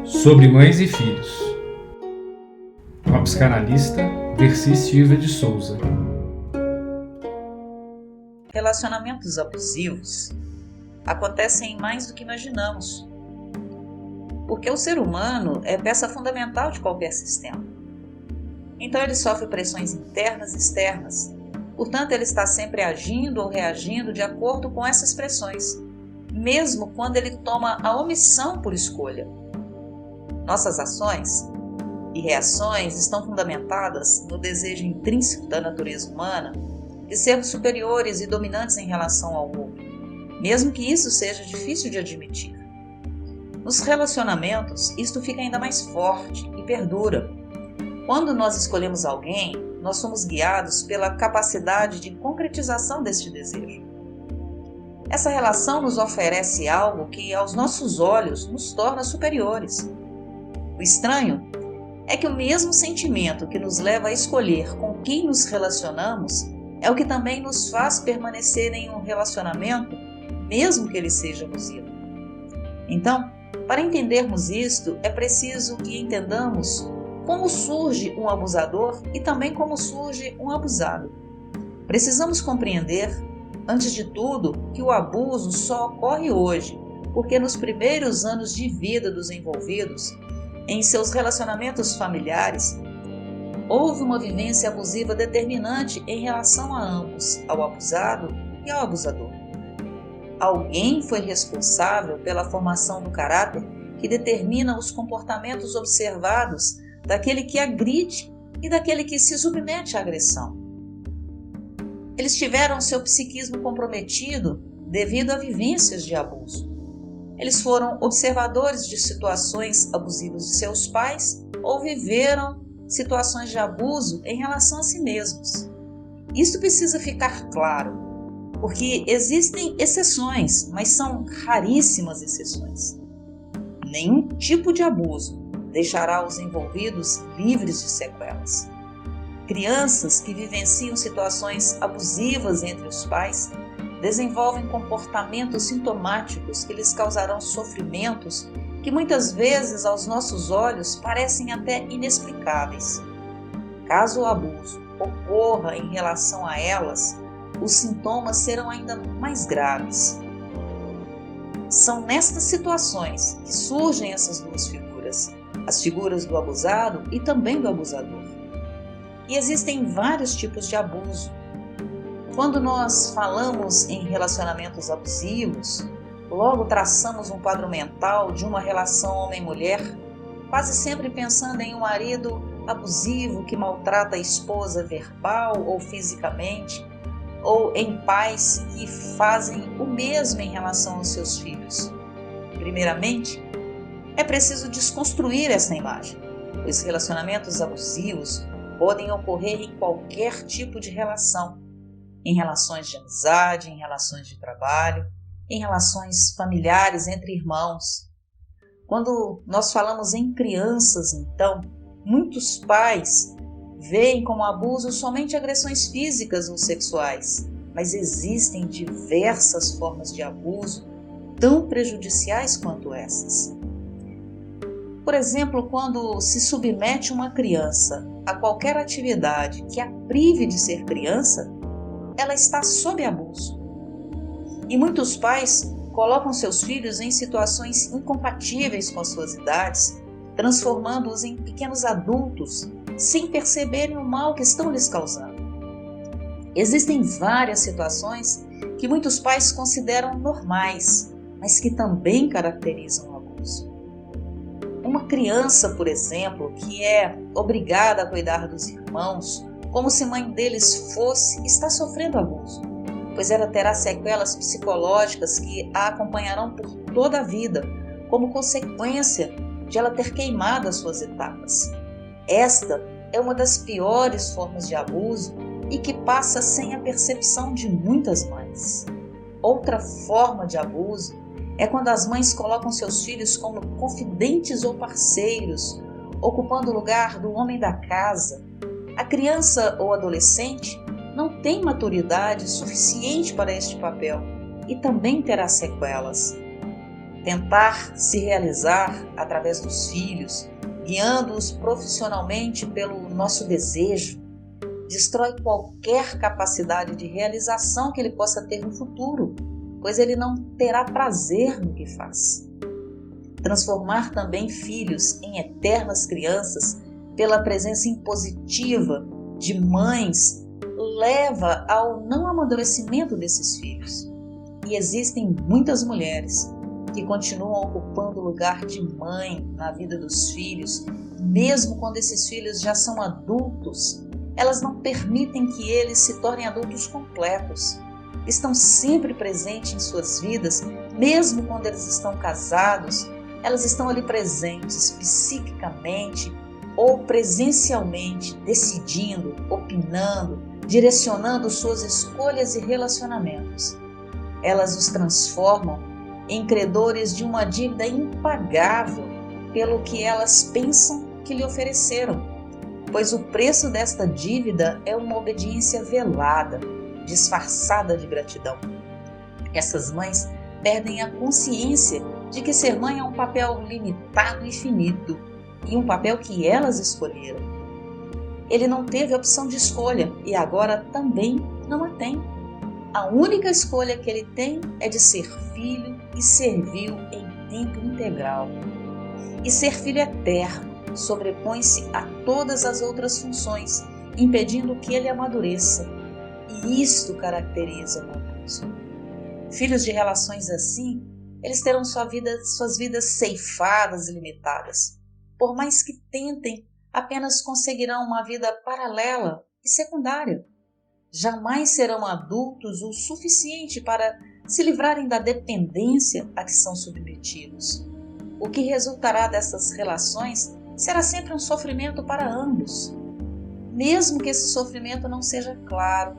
Sobre mães e filhos, com a psicanalista Dercy Silva de Souza. Relacionamentos abusivos acontecem mais do que imaginamos, porque o ser humano é peça fundamental de qualquer sistema. Então ele sofre pressões internas e externas, portanto ele está sempre agindo ou reagindo de acordo com essas pressões, mesmo quando ele toma a omissão por escolha. Nossas ações e reações estão fundamentadas no desejo intrínseco da natureza humana de sermos superiores e dominantes em relação ao outro, mesmo que isso seja difícil de admitir. Nos relacionamentos, isto fica ainda mais forte e perdura. Quando nós escolhemos alguém, nós somos guiados pela capacidade de concretização deste desejo. Essa relação nos oferece algo que, aos nossos olhos, nos torna superiores. O estranho é que o mesmo sentimento que nos leva a escolher com quem nos relacionamos é o que também nos faz permanecer em um relacionamento, mesmo que ele seja abusivo. Então, para entendermos isto, é preciso que entendamos como surge um abusador e também como surge um abusado. Precisamos compreender, antes de tudo, que o abuso só ocorre hoje, porque nos primeiros anos de vida dos envolvidos, em seus relacionamentos familiares, houve uma vivência abusiva determinante em relação a ambos, ao abusado e ao abusador. Alguém foi responsável pela formação do caráter que determina os comportamentos observados daquele que agride e daquele que se submete à agressão. Eles tiveram seu psiquismo comprometido devido a vivências de abuso. Eles foram observadores de situações abusivas de seus pais ou viveram situações de abuso em relação a si mesmos. Isto precisa ficar claro, porque existem exceções, mas são raríssimas exceções. Nenhum tipo de abuso deixará os envolvidos livres de sequelas. Crianças que vivenciam situações abusivas entre os pais desenvolvem comportamentos sintomáticos que lhes causarão sofrimentos que muitas vezes aos nossos olhos parecem até inexplicáveis. Caso o abuso ocorra em relação a elas, os sintomas serão ainda mais graves. São nestas situações que surgem essas duas figuras, as figuras do abusado e também do abusador. E existem vários tipos de abuso. Quando nós falamos em relacionamentos abusivos, logo traçamos um quadro mental de uma relação homem-mulher, quase sempre pensando em um marido abusivo que maltrata a esposa verbal ou fisicamente, ou em pais que fazem o mesmo em relação aos seus filhos. Primeiramente, é preciso desconstruir essa imagem. Os relacionamentos abusivos podem ocorrer em qualquer tipo de relação, em relações de amizade, em relações de trabalho, em relações familiares entre irmãos. Quando nós falamos em crianças, então, muitos pais veem como abuso somente agressões físicas ou sexuais, mas existem diversas formas de abuso tão prejudiciais quanto essas. Por exemplo, quando se submete uma criança a qualquer atividade que a prive de ser criança, ela está sob abuso. E muitos pais colocam seus filhos em situações incompatíveis com as suas idades, transformando-os em pequenos adultos, sem perceberem o mal que estão lhes causando. Existem várias situações que muitos pais consideram normais, mas que também caracterizam o abuso. Uma criança, por exemplo, que é obrigada a cuidar dos irmãos, como se mãe deles fosse, está sofrendo abuso, pois ela terá sequelas psicológicas que a acompanharão por toda a vida, como consequência de ela ter queimado as suas etapas. Esta é uma das piores formas de abuso e que passa sem a percepção de muitas mães. Outra forma de abuso é quando as mães colocam seus filhos como confidentes ou parceiros, ocupando o lugar do homem da casa. A criança ou adolescente não tem maturidade suficiente para este papel e também terá sequelas. Tentar se realizar através dos filhos, guiando-os profissionalmente pelo nosso desejo, destrói qualquer capacidade de realização que ele possa ter no futuro, pois ele não terá prazer no que faz. Transformar também filhos em eternas crianças pela presença impositiva de mães leva ao não amadurecimento desses filhos. E existem muitas mulheres que continuam ocupando o lugar de mãe na vida dos filhos, mesmo quando esses filhos já são adultos. Elas não permitem que eles se tornem adultos completos. Estão sempre presentes em suas vidas, mesmo quando eles estão casados. Elas estão ali presentes psiquicamente ou presencialmente, decidindo, opinando, direcionando suas escolhas e relacionamentos. Elas os transformam em credores de uma dívida impagável pelo que elas pensam que lhe ofereceram, pois o preço desta dívida é uma obediência velada, disfarçada de gratidão. Essas mães perdem a consciência de que ser mãe é um papel limitado e finito, e um papel que elas escolheram. Ele não teve opção de escolha e agora também não a tem. A única escolha que ele tem é de ser filho e servil em tempo integral. E ser filho eterno sobrepõe-se a todas as outras funções, impedindo que ele amadureça. E isto caracteriza o abuso. Filhos de relações assim, eles terão suas vidas ceifadas e limitadas. Por mais que tentem, apenas conseguirão uma vida paralela e secundária. Jamais serão adultos o suficiente para se livrarem da dependência a que são submetidos. O que resultará dessas relações será sempre um sofrimento para ambos, mesmo que esse sofrimento não seja claro,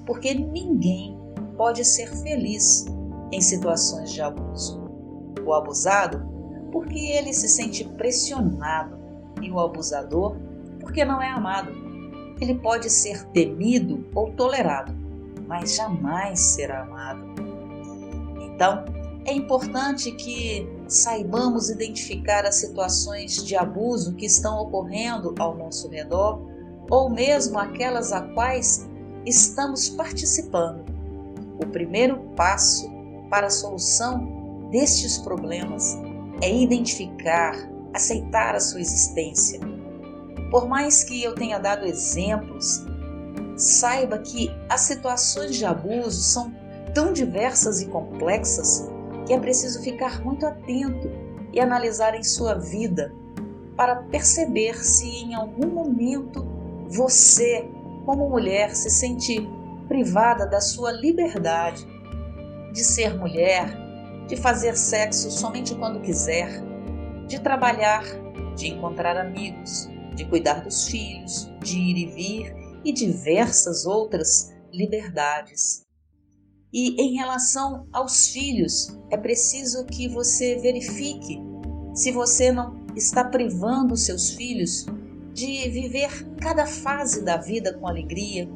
porque ninguém pode ser feliz em situações de abuso. O abusado, porque ele se sente pressionado, e o abusador, porque não é amado. Ele pode ser temido ou tolerado, mas jamais será amado. Então, é importante que saibamos identificar as situações de abuso que estão ocorrendo ao nosso redor, ou mesmo aquelas a quais estamos participando. O primeiro passo para a solução destes problemas é identificar, aceitar a sua existência. Por mais que eu tenha dado exemplos, saiba que as situações de abuso são tão diversas e complexas que é preciso ficar muito atento e analisar em sua vida para perceber se em algum momento você, como mulher, se sente privada da sua liberdade de ser mulher, de fazer sexo somente quando quiser, de trabalhar, de encontrar amigos, de cuidar dos filhos, de ir e vir e diversas outras liberdades. E em relação aos filhos, é preciso que você verifique se você não está privando seus filhos de viver cada fase da vida com alegria,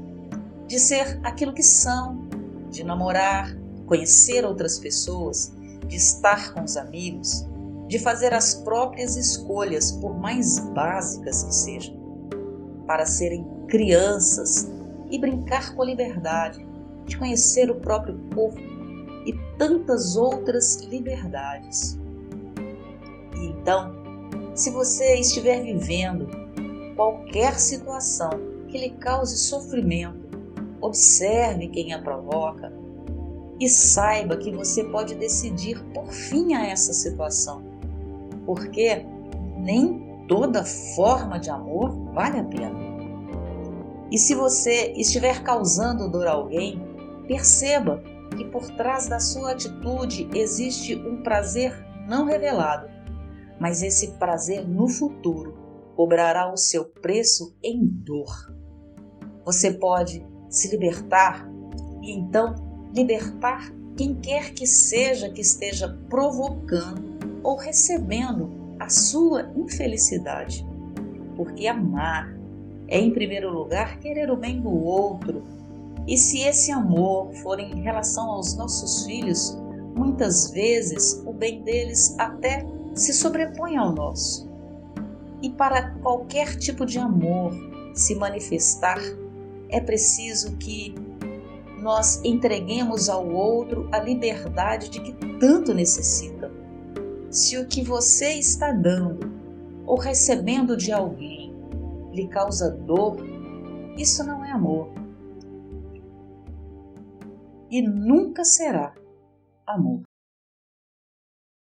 de ser aquilo que são, de namorar, conhecer outras pessoas, de estar com os amigos, de fazer as próprias escolhas, por mais básicas que sejam, para serem crianças e brincar com liberdade, de conhecer o próprio corpo e tantas outras liberdades. E então, se você estiver vivendo qualquer situação que lhe cause sofrimento, observe quem a provoca e saiba que você pode decidir por fim a essa situação, porque nem toda forma de amor vale a pena. E se você estiver causando dor a alguém, perceba que por trás da sua atitude existe um prazer não revelado, mas esse prazer no futuro cobrará o seu preço em dor. Você pode se libertar e então libertar quem quer que seja que esteja provocando ou recebendo a sua infelicidade. Porque amar é, em primeiro lugar, querer o bem do outro. E se esse amor for em relação aos nossos filhos, Muitas vezes o bem deles até se sobrepõe ao nosso. E para qualquer tipo de amor se manifestar, é preciso que nós entreguemos ao outro a liberdade de que tanto necessita. Se o que você está dando ou recebendo de alguém lhe causa dor, isso não é amor. E nunca será amor.